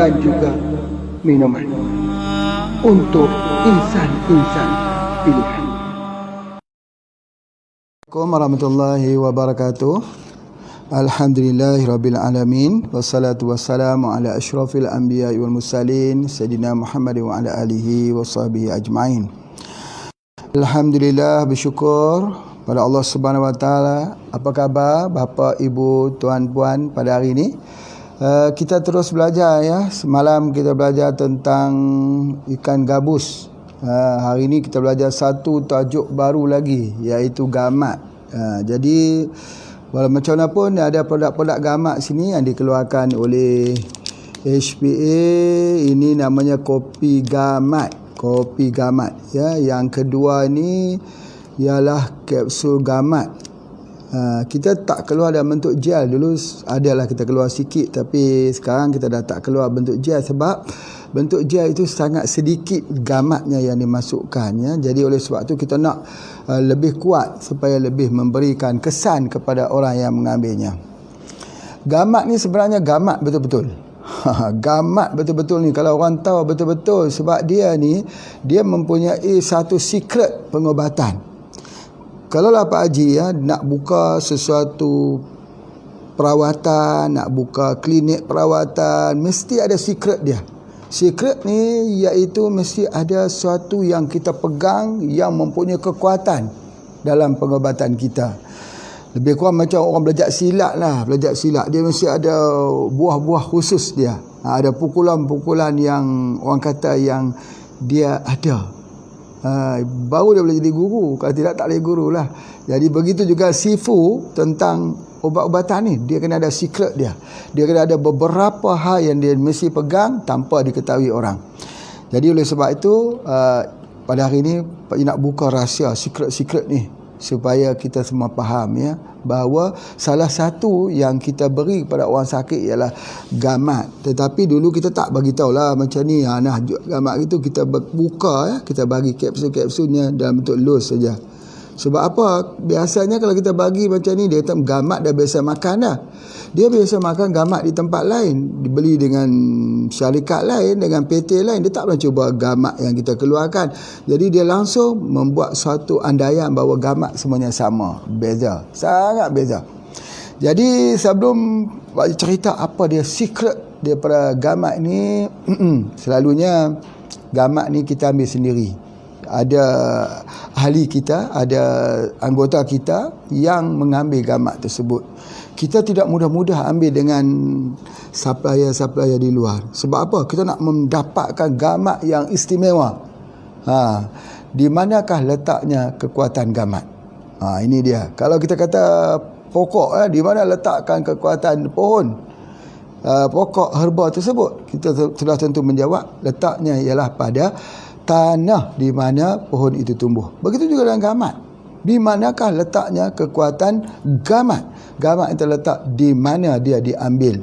dan juga minuman untuk insan-insan pilihan. Assalamualaikum warahmatullahi wabarakatuh. Alhamdulillahirabbil alamin wassalatu wassalamu ala asyrafil anbiya'i wal mursalin sayyidina Muhammad wa ala alihi washabbihi ajmain. Alhamdulillah, bersyukur pada Allah Subhanahu wa taala. Apa khabar bapa, ibu, tuan puan pada hari ini? Kita terus belajar ya. Semalam kita belajar tentang ikan gabus. Hari ini kita belajar satu tajuk baru lagi, iaitu gamat. Jadi walau macam mana pun ada produk-produk gamat sini yang dikeluarkan oleh HPA. Ini namanya kopi gamat. Kopi gamat ya. Yang kedua ni ialah kapsul gamat. Kita tak keluar dalam bentuk gel. Dulu adalah kita keluar sikit, tapi sekarang kita dah tak keluar bentuk gel sebab bentuk gel itu sangat sedikit gamatnya yang dimasukkan ya. Jadi oleh sebab tu kita nak lebih kuat supaya lebih memberikan kesan kepada orang yang mengambilnya. Gamat ni sebenarnya gamat betul-betul. Gamat betul-betul ni, kalau orang tahu betul-betul, sebab dia ni dia mempunyai satu secret pengobatan. Kalau lah Pak Haji ya, nak buka sesuatu perawatan, nak buka klinik perawatan, mesti ada secret dia. Secret ni iaitu mesti ada sesuatu yang kita pegang yang mempunyai kekuatan dalam pengobatan kita. Lebih kurang macam orang belajar silat lah. Belajar silat dia mesti ada buah-buah khusus dia. Ada pukulan-pukulan yang orang kata yang dia ada. Baru dia boleh jadi guru. Kalau tidak, tak boleh guru lah. Jadi begitu juga sifu tentang ubat-ubatan ni. Dia kena ada secret dia. Dia kena ada beberapa hal yang dia mesti pegang tanpa diketahui orang. Jadi oleh sebab itu pada hari ini Pak Haji nak buka rahsia secret-secret ni, supaya kita semua faham ya, bahawa salah satu yang kita beri kepada orang sakit ialah gamat. Tetapi dulu kita tak bagi tahulah macam ni. Nah, gamat itu kita buka ya, kita bagi kapsul-kapsulnya dalam bentuk los saja. Sebab apa? Biasanya kalau kita bagi macam ni, dia kata gamat dah biasa makan dah. Dia biasa makan gamat di tempat lain, dibeli dengan syarikat lain, dengan PT lain. Dia tak pernah cuba gamat yang kita keluarkan. Jadi dia langsung membuat suatu andaian bahawa gamat semuanya sama. Beza, sangat beza. Jadi sebelum Pak cerita apa dia secret daripada gamat ni, selalunya gamat ni kita ambil sendiri. Ada ahli kita, ada anggota kita yang mengambil gamat tersebut. Kita tidak mudah-mudah ambil dengan supplier-supplier di luar. Sebab apa? Kita nak mendapatkan gamat yang istimewa. Di manakah letaknya kekuatan gamat? Ini dia. Kalau kita kata pokok, di mana letakkan kekuatan pohon, pokok herba tersebut? Kita sudah tentu menjawab, letaknya ialah pada tanah di mana pohon itu tumbuh. Begitu juga dengan gamat. Di manakah letaknya kekuatan gamat? Gamat itu letak di mana dia diambil.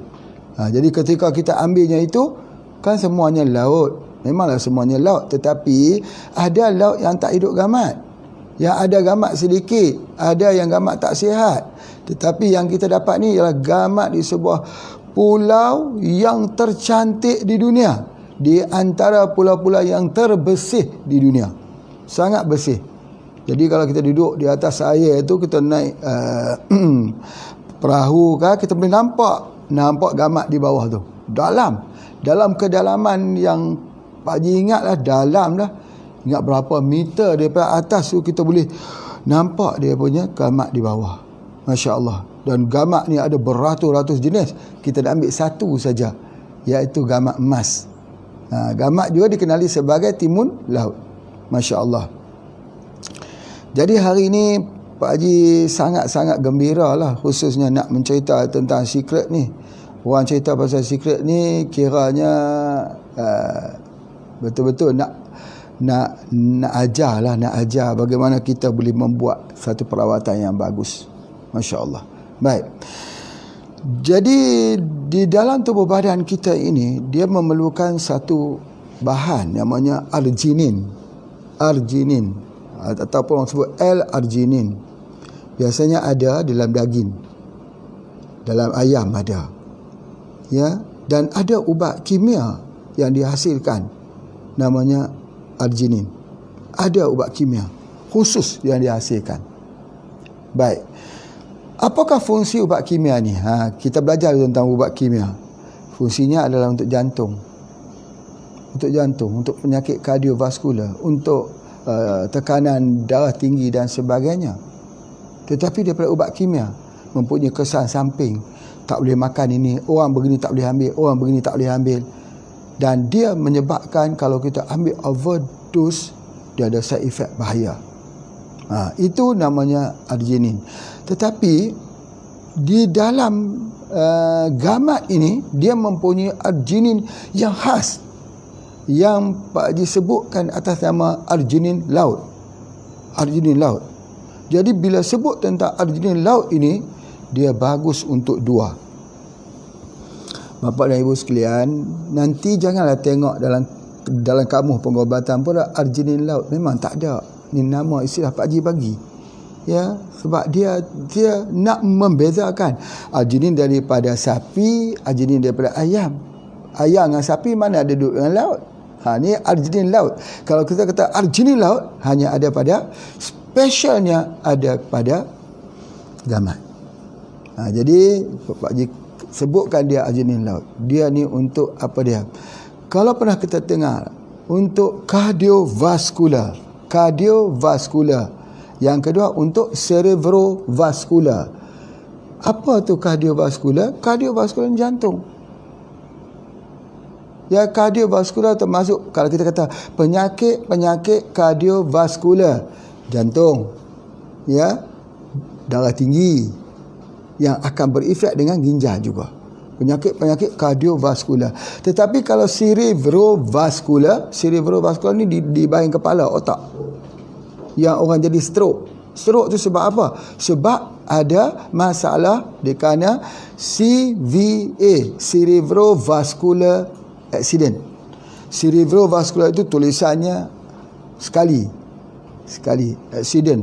Jadi ketika kita ambilnya itu, kan semuanya laut. Memanglah semuanya laut. Tetapi ada laut yang tak hidup gamat. Yang ada gamat sedikit. Ada yang gamat tak sihat. Tetapi yang kita dapat ni ialah gamat di sebuah pulau yang tercantik di dunia. Di antara pulau-pulau yang terbersih di dunia. Sangat bersih. Jadi kalau kita duduk di atas air itu, kita naik perahu kan, kita boleh nampak gamat di bawah tu. Dalam kedalaman yang Pak Haji ingatlah, dalam dah. Ingat berapa meter daripada atas tu kita boleh nampak dia punya gamat di bawah. Masya Allah. Dan gamat ni ada beratus-ratus jenis. Kita dah ambil satu saja, iaitu gamat emas. Gamat juga dikenali sebagai timun laut. Masya Allah. Jadi hari ini Pak Haji sangat-sangat gembira lah, khususnya nak mencerita tentang secret ni. Orang cerita pasal secret ni kiranya betul-betul nak ajar lah, nak ajar bagaimana kita boleh membuat satu perawatan yang bagus. Masya Allah. Baik. Jadi di dalam tubuh badan kita ini, dia memerlukan satu bahan namanya arginin ataupun orang sebut L-arginin. Biasanya ada dalam daging, dalam ayam ada. Ya, Dan ada ubat kimia yang dihasilkan namanya arginin. Ada ubat kimia khusus yang dihasilkan. Baik. Apakah fungsi ubat kimia ni? Kita belajar tentang ubat kimia. Fungsinya adalah untuk jantung. Untuk jantung, untuk penyakit kardiovaskular, untuk tekanan darah tinggi dan sebagainya. Tetapi daripada ubat kimia mempunyai kesan samping. Tak boleh makan ini, orang begini tak boleh ambil, orang begini tak boleh ambil. Dan dia menyebabkan kalau kita ambil overdose, dia ada side effect bahaya. Itu namanya arginin. Tetapi di dalam gamat ini, dia mempunyai arginin yang khas, yang Pak Haji sebutkan atas nama arginin laut. Arginin laut. Jadi bila sebut tentang arginin laut ini, dia bagus untuk dua. Bapa dan ibu sekalian, nanti janganlah tengok dalam kamus pengobatan pun arginin laut. Memang tak ada. Ni nama istilah Pak Haji bagi. Ya, sebab dia nak membezakan arginin daripada sapi, arginin daripada ayam. Ayam dengan sapi mana ada duduk dengan laut. Ni arginin laut. Kalau kita kata arginin laut, hanya ada pada, specialnya ada pada gamat. Jadi Pak Haji sebutkan dia arginin laut. Dia ni untuk apa dia? Kalau pernah kita dengar, untuk kardiovaskular. Yang kedua untuk cerebrovaskular. Apa tu kardiovaskular? Kardiovaskular jantung. Ya, kardiovaskular termasuk kalau kita kata penyakit kardiovaskular, jantung, ya, darah tinggi yang akan berefek dengan ginjal juga. Penyakit kardiovaskular. Tetapi kalau cerebrovaskular ni di bahagian kepala, otak, yang orang jadi stroke. Stroke tu sebab apa? Sebab ada masalah di kerana CVA, cerebrovascular accident. Cerebrovascular itu tulisannya sekali accident,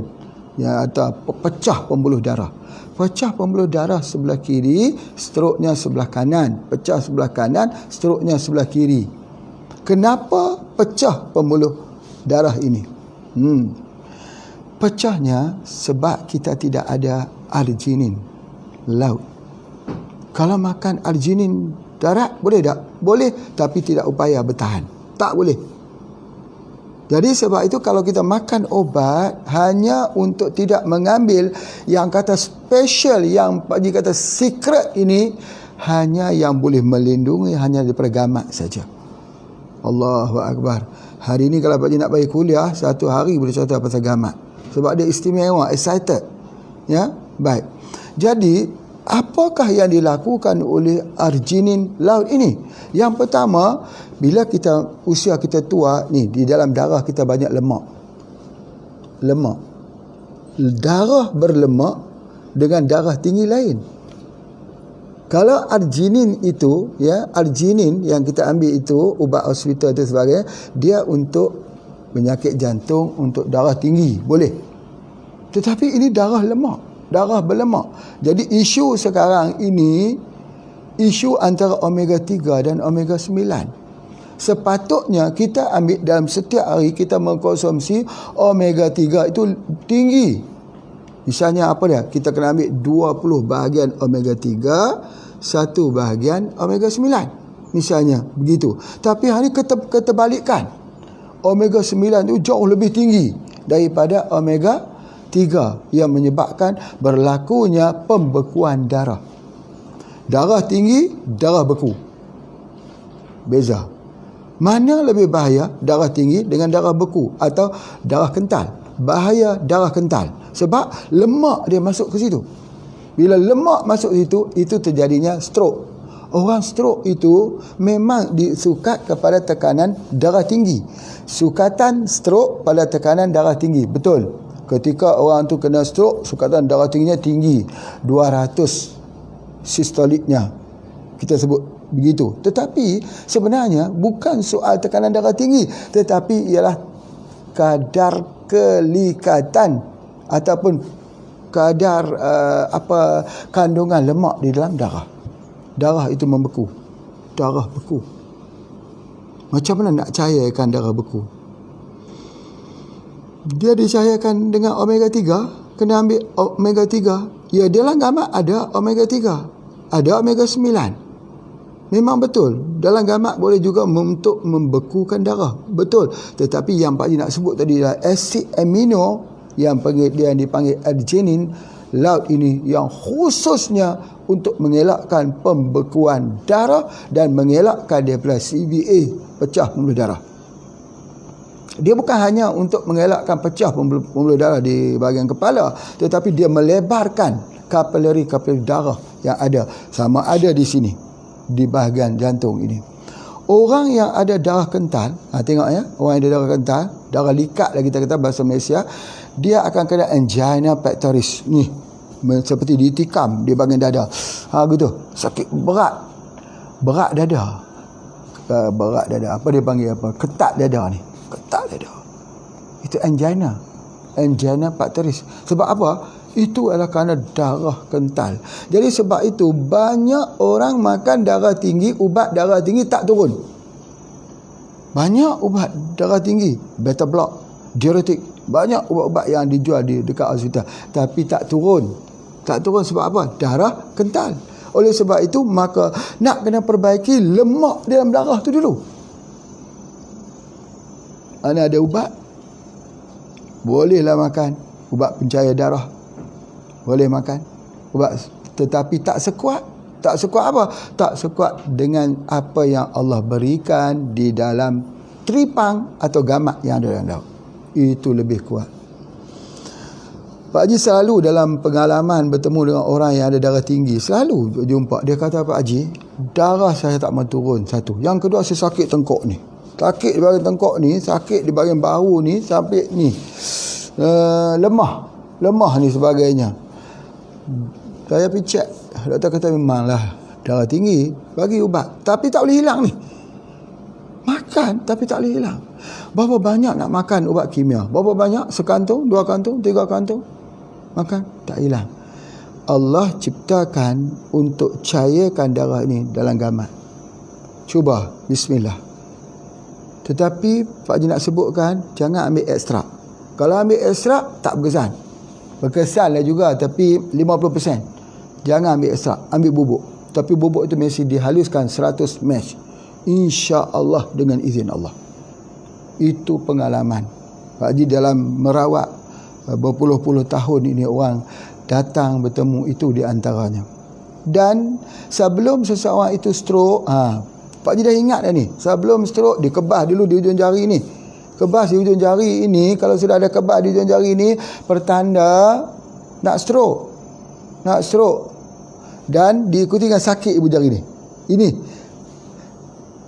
yang atau pecah pembuluh darah. Pecah pembuluh darah sebelah kiri, stroke-nya sebelah kanan. Pecah sebelah kanan, stroke-nya sebelah kiri. Kenapa pecah pembuluh darah ini? Pecahnya sebab kita tidak ada arginin laut. Kalau makan arginin darat, boleh tak? Boleh, tapi tidak upaya bertahan. Tak boleh. Jadi sebab itu kalau kita makan obat hanya untuk tidak mengambil yang kata special, yang Pak Haji kata secret ini, hanya yang boleh melindungi hanya daripada gamat saja. Allahu Akbar. Hari ini kalau Pak Haji nak bagi kuliah, satu hari boleh cerita pasal gamat. Sebab dia istimewa, excited. Ya, baik. Jadi, apakah yang dilakukan oleh arginin laut ini? Yang pertama, bila usia kita tua ni, di dalam darah kita banyak lemak. Darah berlemak dengan darah tinggi lain. Kalau arginin itu, ya, arginin yang kita ambil itu, ubat hospital itu sebagainya, dia untuk penyakit jantung, untuk darah tinggi, boleh. Tetapi ini darah lemak, darah berlemak. Jadi isu sekarang ini, isu antara omega 3 dan omega 9. Sepatutnya kita ambil dalam setiap hari kita mengkonsumsi omega 3 itu tinggi. Misalnya apa dia? Kita kena ambil 20 bahagian omega 3, 1 bahagian omega 9. Misalnya begitu. Tapi hari keterbalikan. Omega 9 itu jauh lebih tinggi daripada omega 3 yang menyebabkan berlakunya pembekuan darah. Darah tinggi, darah beku. Beza. Mana lebih bahaya, darah tinggi dengan darah beku atau darah kental? Bahaya darah kental. Sebab lemak dia masuk ke situ. Bila lemak masuk situ, itu terjadinya stroke. Orang stroke itu memang disukat kepada tekanan darah tinggi. Sukatan stroke pada tekanan darah tinggi. Betul. Ketika orang tu kena stroke, sukatan darah tingginya tinggi. 200 sistoliknya. Kita sebut begitu. Tetapi sebenarnya bukan soal tekanan darah tinggi, tetapi ialah kadar kelikatan ataupun kadar kandungan lemak di dalam darah. Darah itu membeku. darah beku. Macam mana nak cairkan darah beku? Dia dicairkan dengan omega 3, kena ambil omega 3. Ya, dalam gamak ada omega 3, ada omega 9. Memang betul, dalam gamak boleh juga untuk membekukan darah. Betul. Tetapi yang Pak Haji nak sebut tadi adalah asid amino yang dipanggil arginin laut ini, yang khususnya untuk mengelakkan pembekuan darah dan mengelakkan daripada CVA, pecah pembuluh darah. Dia bukan hanya untuk mengelakkan pecah pembuluh darah di bahagian kepala, tetapi dia melebarkan kapilari darah yang ada. Sama ada di sini, di bahagian jantung ini. Orang yang ada darah kental, tengok ya, orang yang ada darah kental, darah likat lah kita kata bahasa Malaysia, dia akan kena angina pectoris ni, seperti ditikam di bahagian dada. Gitu, sakit berat dada. Berat dada, apa dia panggil apa? Ketat dada ni. Ketat dada. Itu angina pectoris. Sebab apa? Itu adalah kerana darah kental. Jadi sebab itu banyak orang makan darah tinggi, ubat darah tinggi tak turun. Banyak ubat darah tinggi, beta block, diuretik, banyak ubat-ubat yang dijual dekat hospital, tapi tak turun. Tak turun sebab apa? Darah kental. Oleh sebab itu maka nak kena perbaiki lemak dalam darah tu dulu. Ana ada ubat, bolehlah makan ubat pencair darah, boleh makan ubat, tetapi tak sekuat. Tak sekuat apa? Tak sekuat dengan apa yang Allah berikan di dalam tripang atau gamak yang ada dalam laut. Itu lebih kuat. Pak Haji selalu dalam pengalaman bertemu dengan orang yang ada darah tinggi, selalu jumpa. Dia kata, Pak Haji, darah saya tak mau turun, satu. Yang kedua, saya sakit tengkok ni. Sakit di bahagian tengkok ni, sakit di bahagian bahu ni, sampai ni. Lemah ni sebagainya. Saya pergi cek, doktor kata memanglah darah tinggi, bagi ubat, tapi tak boleh hilang ni. Makan tapi tak boleh hilang. Berapa banyak nak makan ubat kimia? Berapa banyak? Sekantung, 2 kantung, 3 kantung. Makan tak hilang. Allah ciptakan untuk cairkan darah ini dalam gamat. Cuba, bismillah. Tetapi Pak Haji nak sebutkan, jangan ambil ekstrak. Kalau ambil ekstrak tak berkesan. Berkesan lah juga, tapi 50%. Jangan ambil ekstrak, ambil bubuk. Tapi bubuk itu mesti dihaluskan 100 mesh. InsyaAllah dengan izin Allah. Itu pengalaman Pak Haji dalam merawat berpuluh-puluh tahun ini. Orang datang bertemu, itu di antaranya. Dan sebelum seseorang itu stroke, Pak Haji dah ingat dah ni, sebelum stroke dikebas dulu di ujung jari ni. Kebas di ujung jari ini, kalau sudah ada kebas di ujung jari ini, pertanda nak stroke. Dan diikuti dengan sakit ibu jari ni. Ini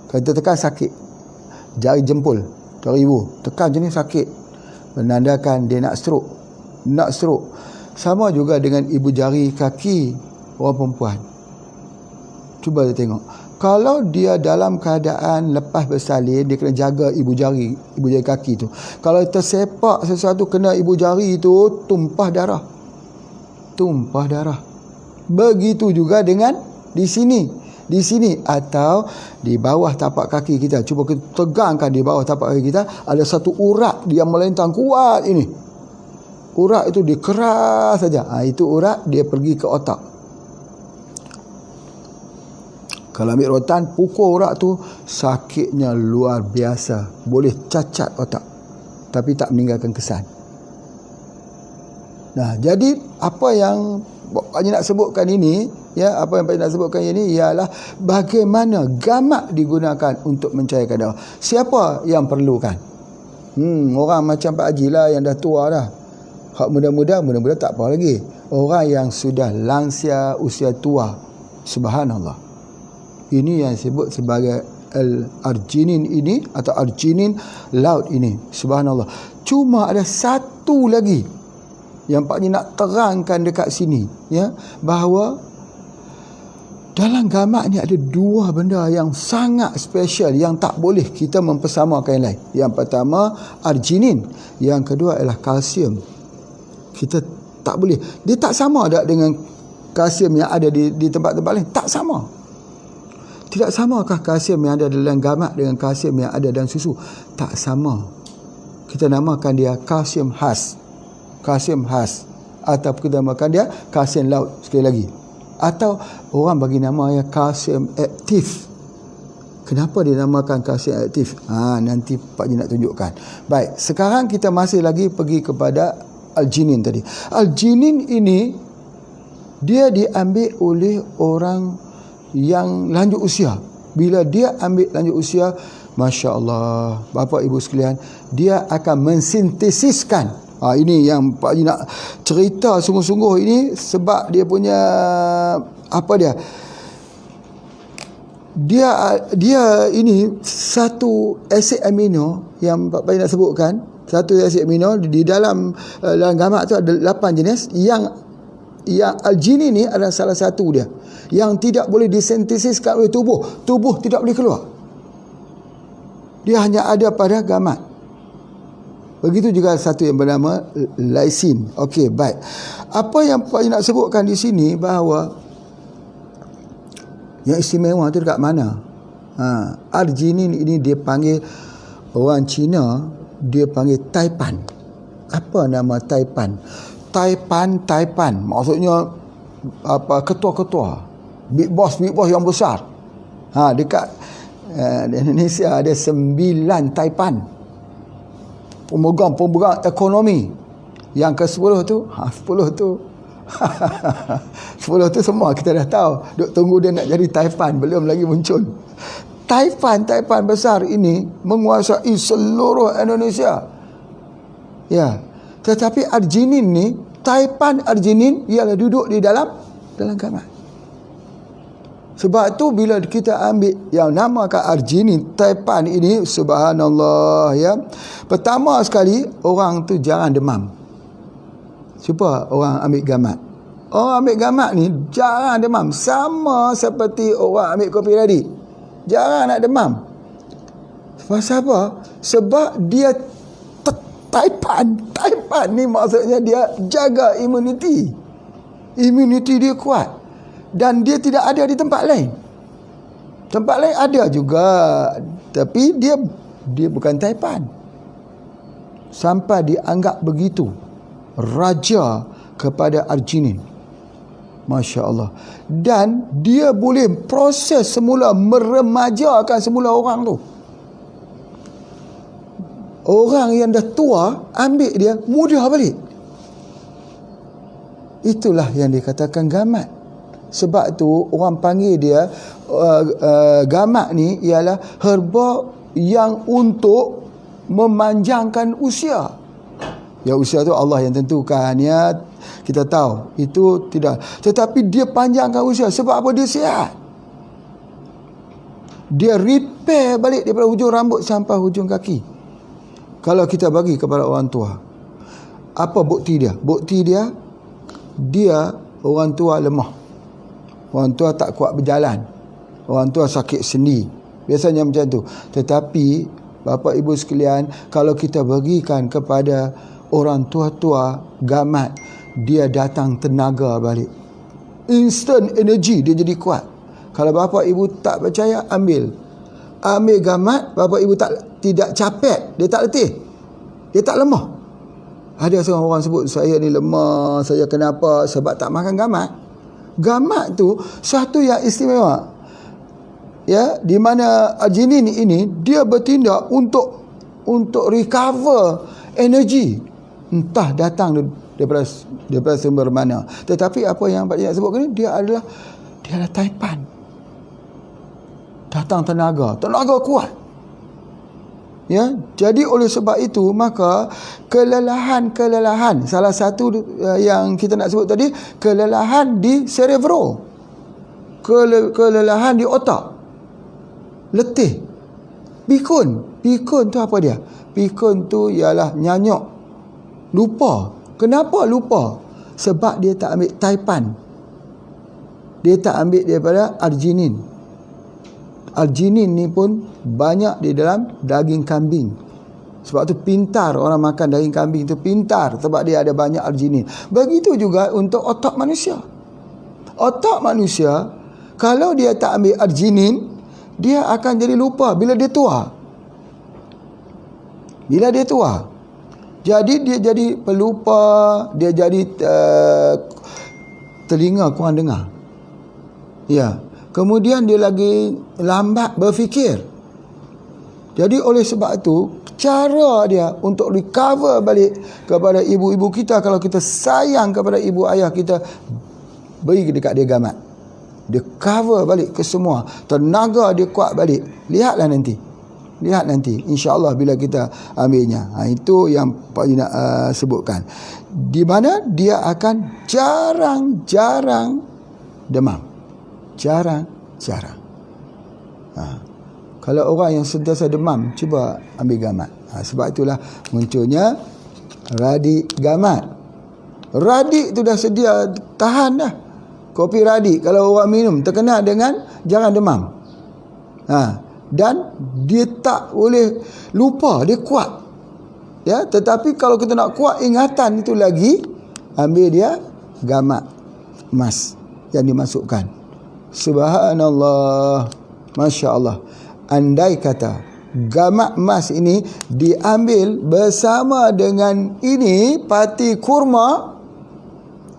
kita tekan sakit jari jempol jari ibu, tekan je ni sakit, menandakan dia nak stroke. Sama juga dengan ibu jari kaki orang perempuan. Cuba dia tengok, kalau dia dalam keadaan lepas bersalin, dia kena jaga ibu jari kaki tu. Kalau tersepak sesuatu kena ibu jari tu, tumpah darah. Begitu juga dengan di sini atau di bawah tapak kaki kita. Cuba kita tegangkan di bawah tapak kaki kita, ada satu urat yang melentang kuat ini. Urat itu dikeras saja. Itu urat dia pergi ke otak. Kalau ambil rotan, pukul urat tu, sakitnya luar biasa. Boleh cacat otak, tapi tak meninggalkan kesan. Nah, jadi apa yang Pak Haji nak sebutkan ini, apa yang Pak Haji nak sebutkan ini ialah bagaimana gamak digunakan untuk mencairkan darah. Siapa yang perlukan? Orang macam Pak Haji lah yang dah tua dah. Hak muda-muda tak apa lagi. Orang yang sudah lansia, usia tua, subhanallah. Ini yang disebut sebagai arginin ini atau arginin laut ini, subhanallah. Cuma ada satu lagi yang Pak Haji nak terangkan dekat sini, bahawa dalam gamak ni ada 2 benda yang sangat special yang tak boleh kita mempersamakan yang lain. Yang pertama arginin, yang kedua adalah kalsium. Kita tak boleh, dia tak sama dengan kalsium yang ada di tempat-tempat lain, tak sama. Tidak samakah kalsium yang ada dalam gamat dengan kalsium yang ada dalam susu? Tak sama. Kita namakan dia kalsium khas. Kalsium khas. Atau kita namakan dia kalsium laut sekali lagi. Atau orang bagi nama yang kalsium aktif. Kenapa dinamakan kalsium aktif? Nanti Pak Ji nak tunjukkan. Baik, sekarang kita masih lagi pergi kepada L-Ginin tadi. L-Ginin ini dia diambil oleh orang yang lanjut usia. Bila dia ambil lanjut usia, Masya Allah, Bapak Ibu sekalian, dia akan mensintesiskan. Ini yang Pak Haji nak cerita sungguh-sungguh ini, sebab dia punya dia ini satu asid amino yang Pak Haji nak sebutkan. Satu asid amino di dalam gamat tu ada 8 jenis. Yang L-Ginin ni adalah salah satu dia yang tidak boleh disintesiskan oleh tubuh tidak boleh keluar. Dia hanya ada pada gamat. Begitu juga satu yang bernama lysine. Okey, baik. Apa yang Pak Haji nak sebutkan di sini, bahawa yang istimewa tu dekat mana? L-Ginin ini dia panggil, orang Cina dia panggil Taipan. Apa nama Taipan? Taipan maksudnya ketua-ketua, big boss yang besar. Dekat di Indonesia ada 9 Taipan, pemegang ekonomi. Yang ke-10 tu 10 tu semua kita dah tahu. Duk tunggu dia nak jadi Taipan, belum lagi muncul. Taipan besar ini menguasai seluruh Indonesia. Ya. Tetapi L-Ginin ni, Taipan L-Ginin ialah duduk di dalam gamat. Sebab tu bila kita ambil yang namakan L-Ginin, Taipan ini, subhanallah ya. Pertama sekali, orang tu jarang demam. Cuba orang ambil gamat. Orang ambil gamat ni jarang demam. Sama seperti orang ambil kopi ready. Jarang nak demam. Pasal apa? Sebab dia Taipan ni maksudnya dia jaga imuniti. Imuniti dia kuat. Dan dia tidak ada di tempat lain. Tempat lain ada juga, tapi dia bukan Taipan. Sampai dianggap begitu raja kepada L-Ginin. Masya Allah. Dan dia boleh proses semula, meremajakan semula orang tu. Orang yang dah tua, ambil dia, mudah balik. Itulah yang dikatakan gamat. Sebab tu orang panggil dia gamat ni ialah herba yang untuk memanjangkan usia. Ya, usia tu Allah yang tentukan ya. Kita tahu itu tidak. Tetapi dia panjangkan usia. Sebab apa? Dia sihat. Dia repair balik daripada hujung rambut sampai hujung kaki. Kalau kita bagi kepada orang tua, apa bukti dia? Bukti dia orang tua lemah. Orang tua tak kuat berjalan. Orang tua sakit sendi. Biasanya macam tu. Tetapi Bapak Ibu sekalian, kalau kita bagikan kepada orang tua-tua gamat, dia datang tenaga balik. Instant energy, dia jadi kuat. Kalau Bapak Ibu tak percaya, ambil gamat. Bapak Ibu tidak capek, dia tak letih, dia tak lemah. Ada seorang orang sebut, saya ni lemah, saya kenapa? Sebab tak makan gamat. Gamat tu satu yang istimewa. Ya, di mana L-Ginin ini dia bertindak untuk recover energi. Entah datang daripada sumber mana. Tetapi apa yang Pak Cik nak sebutkan ni, dia adalah Taipan. Datang tenaga kuat. Ya, jadi oleh sebab itu maka kelelahan salah satu yang kita nak sebut tadi, kelelahan di cerebro, kelelahan di otak, letih, pikun tu apa dia? Pikun tu ialah nyanyuk, lupa. Kenapa lupa? Sebab dia tak ambil Taipan, dia tak ambil daripada L-Ginin. L-Ginin ni pun banyak di dalam daging kambing. Sebab tu pintar orang makan daging kambing tu, pintar sebab dia ada banyak L-Ginin. Begitu juga untuk otak manusia. Otak manusia, kalau dia tak ambil L-Ginin, dia akan jadi lupa bila dia tua. Bila dia tua, jadi dia jadi pelupa, dia jadi telinga kurang dengar. Ya, kemudian dia lagi lambat berfikir. Jadi oleh sebab itu, cara dia untuk recover balik kepada ibu-ibu kita, kalau kita sayang kepada ibu ayah kita, beri dekat dia gamat. Dia cover balik ke semua, tenaga dia kuat balik. Lihat nanti insya-Allah bila kita ambilnya. Itu yang Pak Haji nak sebutkan, di mana dia akan jarang-jarang demam. Jarang-jarang. Kalau orang yang sentiasa demam, cuba ambil gamat. Sebab itulah munculnya radik gamat. Radik tu dah sedia tahan dah. Kopi radik kalau orang minum terkena dengan jangan demam. Dan dia tak boleh lupa, dia kuat. Ya, tetapi kalau kita nak kuat ingatan itu lagi, ambil dia gamat emas yang dimasukkan. Subhanallah, Masya Allah. Andai kata gamat emas ini diambil bersama dengan ini pati kurma,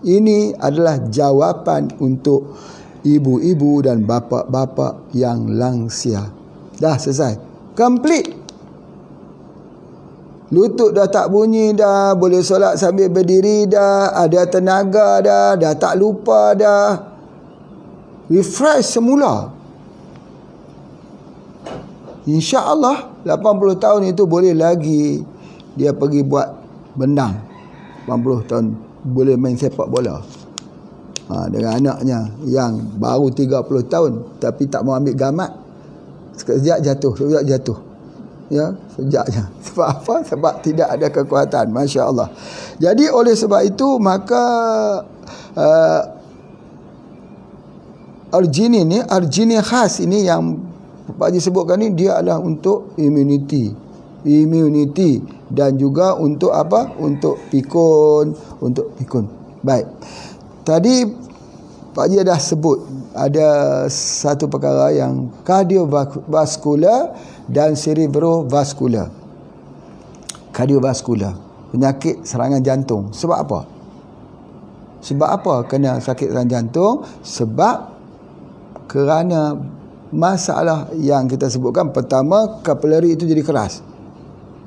ini adalah jawapan untuk ibu-ibu dan bapa-bapa yang langsia. Dah selesai, complete. Lutut dah tak bunyi dah, boleh solat sambil berdiri dah, ada tenaga dah tak lupa dah, refresh semula. InsyaAllah 80 tahun itu boleh lagi dia pergi buat bendang. 80 tahun boleh main sepak bola. Dengan anaknya yang baru 30 tahun tapi tak mau ambil gamat, sekejap jatuh. Ya, sejaknya. Sebab apa? Sebab tidak ada kekuatan. Masya Allah. Jadi oleh sebab itu maka arginin khas ini yang Pak Haji sebutkan ni, dia adalah untuk immunity dan juga untuk apa? Untuk pikun. Baik. Tadi Pak Haji dah sebut ada satu perkara yang kardiovaskular dan cerebrovaskular. Kardiovaskular, penyakit serangan jantung. Sebab apa? Sebab apa kena sakit serangan jantung? Sebab kerana masalah yang kita sebutkan. Pertama, kapilari itu jadi keras.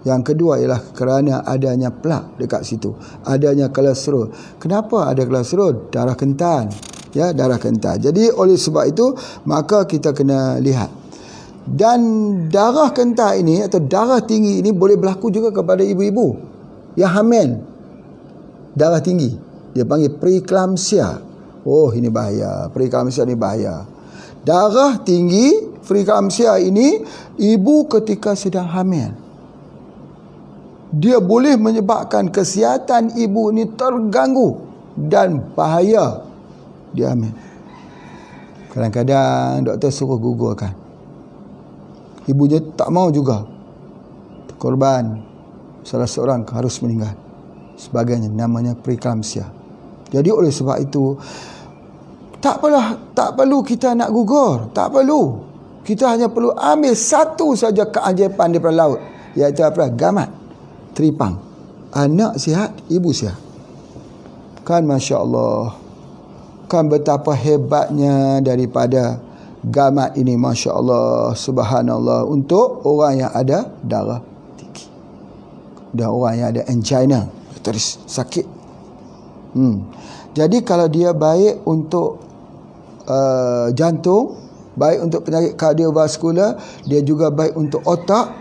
Yang kedua ialah kerana adanya plak dekat situ, adanya kolesterol. Kenapa ada kolesterol? Darah kental. Ya, darah kental. Jadi oleh sebab itu maka kita kena lihat. Dan darah kental ini atau darah tinggi ini boleh berlaku juga kepada ibu-ibu yang hamil. Darah tinggi, dia panggil preeclampsia. Oh, ini bahaya. Preeclampsia ni bahaya. Darah tinggi, preeclampsia ini, ibu ketika sedang hamil, dia boleh menyebabkan kesihatan ibu ni terganggu dan bahaya dia hamil. Kadang-kadang doktor suruh gugurkan, ibunya tak mau juga, korban salah seorang harus meninggal, sebagainya. Namanya preeclampsia. Jadi oleh sebab itu tak perlu kita nak gugur, tak perlu. Kita hanya perlu ambil satu saja keajaiban daripada laut, iaitu apa? Gamat tripang. Anak sihat, ibu sihat. Kan Masya Allah. Kan betapa hebatnya daripada gamat ini, Masya Allah, Subhanallah, untuk orang yang ada darah tinggi dan orang yang ada angina, terus sakit. Jadi kalau dia baik untuk jantung, baik untuk penyakit kardiovaskular, dia juga baik untuk otak,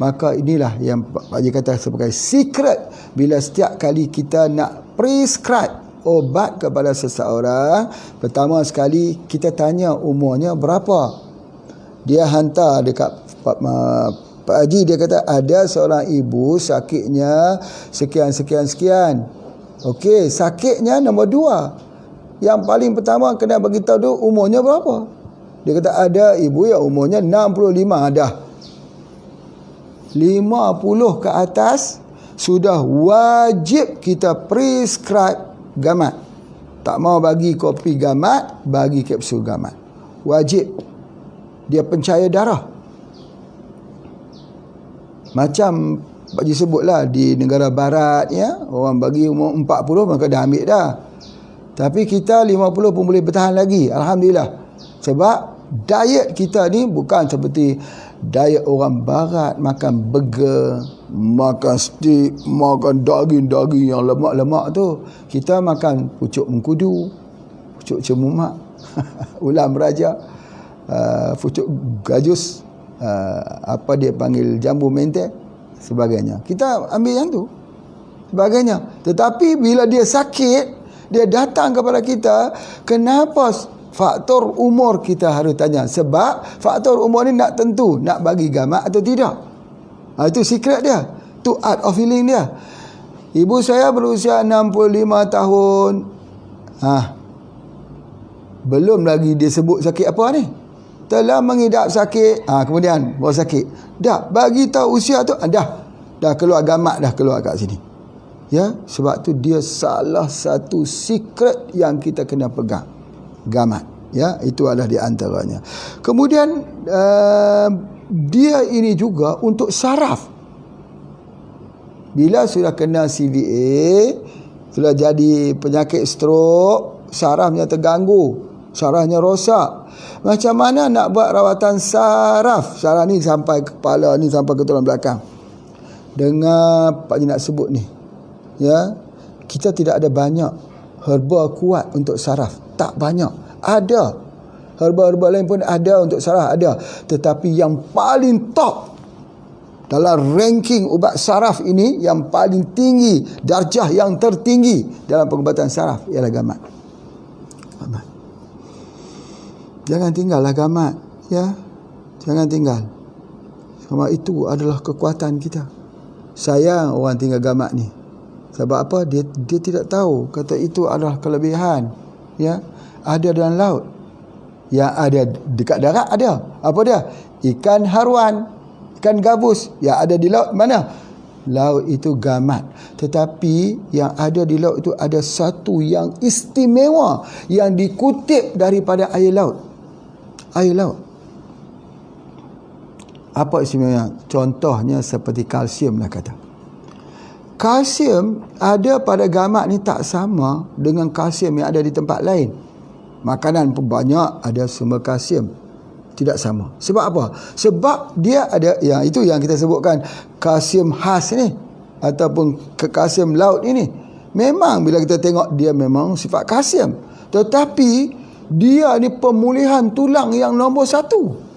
maka inilah yang Pak Haji kata sebagai secret. Bila setiap kali kita nak prescribe obat kepada seseorang, pertama sekali kita tanya umurnya berapa. Dia hantar dekat Pak Haji, dia kata ada seorang ibu sakitnya sekian. Okey, sakitnya nombor 2. Yang paling pertama kena bagi tahu dulu umurnya berapa. Dia kata ada ibu yang umurnya 65 dah. 50 ke atas sudah wajib kita prescribe gamat. Tak mau bagi kopi gamat, bagi kapsul gamat. Wajib. dia pencahaya darah. Macam Pak Haji sebutlah di negara barat ya, orang bagi umur 40 maka dah ambil dah. Tapi kita 50 pun boleh bertahan lagi, alhamdulillah. Sebab diet kita ni bukan seperti diet orang barat, makan burger, makan steak, makan daging-daging yang lemak-lemak tu. Kita makan pucuk mengkudu, pucuk cemumak, ulam raja, pucuk gajus, apa dia panggil, jambu mente, sebagainya. Kita ambil yang tu sebagainya. Tetapi bila dia sakit, dia datang kepada kita, kenapa? Faktor umur kita harus tanya. Sebab faktor umur ni nak tentu nak bagi gamat atau tidak. Itu secret dia, tu art of healing dia. Ibu saya berusia 65 tahun, belum lagi dia sebut sakit apa ni, telah mengidap sakit, kemudian baru sakit. Dah bagi tahu usia tu, dah keluar gamat, dah keluar kat sini. Ya, sebab tu dia salah satu secret yang kita kena pegang, gamat. Ya, itu adalah di antaranya. Kemudian dia ini juga untuk saraf. Bila sudah kena CVA, sudah jadi penyakit stroke, sarafnya terganggu, sarafnya rosak. Macam mana nak buat rawatan saraf? Saraf ni sampai kepala ni, sampai ke tulang belakang. Dengar Pak Haji nak sebut ni. Ya, kita tidak ada banyak herba kuat untuk saraf. Tak banyak. Ada. Herba-herba lain pun ada untuk saraf, ada. Tetapi yang paling top dalam ranking ubat saraf ini, yang paling tinggi, darjah yang tertinggi dalam pengubatan saraf ialah gamat. Gamat. Jangan tinggallah gamat, ya. Jangan tinggal. Sebab itu adalah kekuatan kita. Sayang orang tinggal gamat ni. Sebab apa? Dia tidak tahu kata itu adalah kelebihan. Ya, ada dalam laut. Yang ada dekat darat ada. Apa dia? Ikan haruan, ikan gabus. Yang ada di laut mana? Laut itu gamat. Tetapi yang ada di laut itu ada satu yang istimewa yang dikutip daripada air laut. Air laut. Apa istimewanya? Contohnya seperti kalsium lah kata. Kalsium ada pada gamat ni tak sama dengan kalsium yang ada di tempat lain. Makanan pun banyak ada sumber kalsium, tidak sama. Sebab apa? Sebab dia ada, yang itu yang kita sebutkan kalsium khas ni, ataupun kalsium laut ini. Memang bila kita tengok dia memang sifat kalsium, tetapi dia ni pemulihan tulang yang nombor satu.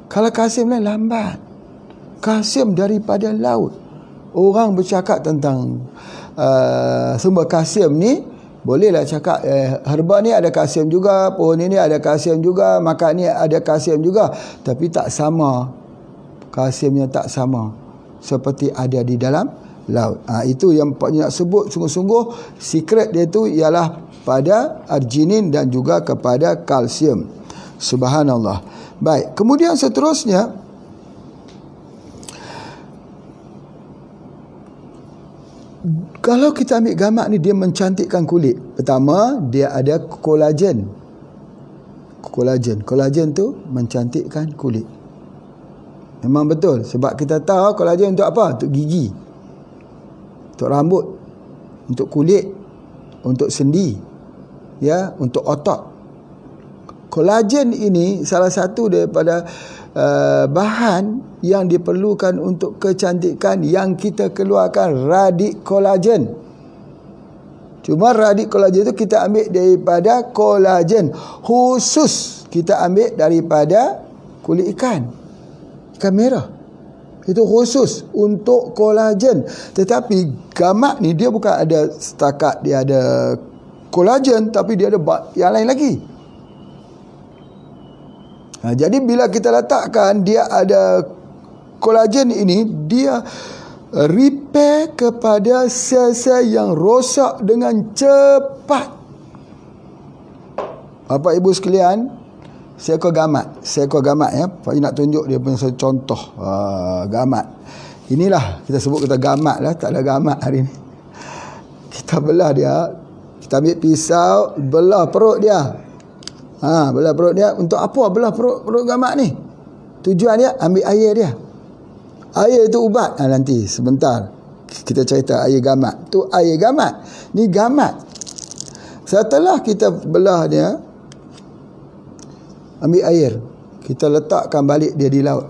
Kalau kalsium lain lambat. Kalsium daripada laut. Orang bercakap tentang sumber kalsium ni, bolehlah cakap herba ni ada kalsium juga, pohon ini ada kalsium juga, makan ni ada kalsium juga, tapi tak sama. Kalsiumnya tak sama seperti ada di dalam laut. Itu yang Pak nak sebut sungguh-sungguh. Secret dia tu ialah pada arginin dan juga kepada kalsium. Subhanallah. Baik, kemudian seterusnya, kalau kita ambil gamat ni, dia mencantikkan kulit. Pertama, dia ada kolagen. Kolagen tu mencantikkan kulit. Memang betul. Sebab kita tahu kolagen untuk apa? Untuk gigi, untuk rambut, untuk kulit, untuk sendi, ya, untuk otot. Kolagen ini salah satu daripada bahan yang diperlukan untuk kecantikan yang kita keluarkan, radik kolagen. Cuma radik kolagen itu kita ambil daripada kolagen khusus, kita ambil daripada kulit ikan merah. Itu khusus untuk kolagen. Tetapi gamat ni dia bukan ada setakat dia ada kolagen, tapi dia ada yang lain lagi. Jadi bila kita letakkan dia ada kolagen ini, dia repair kepada sel-sel yang rosak dengan cepat. Bapak Ibu sekalian, seekor gamat ya. Pak nak tunjuk dia punya contoh gamat. Inilah kita sebut kita gamat lah, tak ada gamat hari ni. Kita belah dia, kita ambil pisau, belah perut dia. Belah perut dia. Untuk apa belah perut gamak ni? Tujuan dia ambil air dia. Air itu ubat. Nanti sebentar kita cerita air gamat. Tu air gamat. Ni gamat. Setelah kita belah dia, ambil air, kita letakkan balik dia di laut.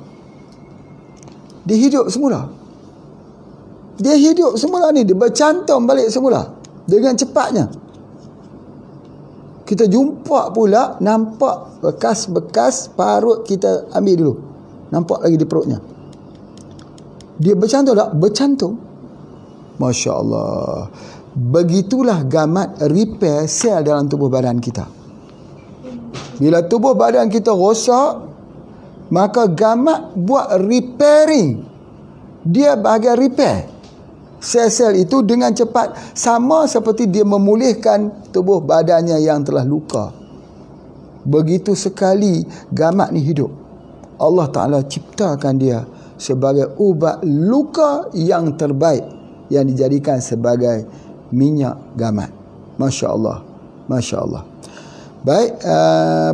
Dia hidup semula. Dia hidup semula ni. Dia bercantum balik semula dengan cepatnya. Kita jumpa pula, nampak bekas-bekas parut kita ambil dulu. Nampak lagi di perutnya. Dia bercantum tak? Bercantum. Masya Allah. Begitulah gamat repair sel dalam tubuh badan kita. Bila tubuh badan kita rosak, maka gamat buat repairing. Dia bahagian repair sel-sel itu dengan cepat, sama seperti dia memulihkan tubuh badannya yang telah luka. Begitu sekali gamat ni hidup. Allah Ta'ala ciptakan dia sebagai ubat luka yang terbaik, yang dijadikan sebagai minyak gamat. Masya Allah. Masya Allah. Baik,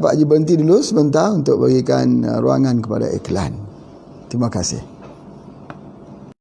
Pak Haji berhenti dulu sebentar untuk berikan ruangan kepada iklan. Terima kasih.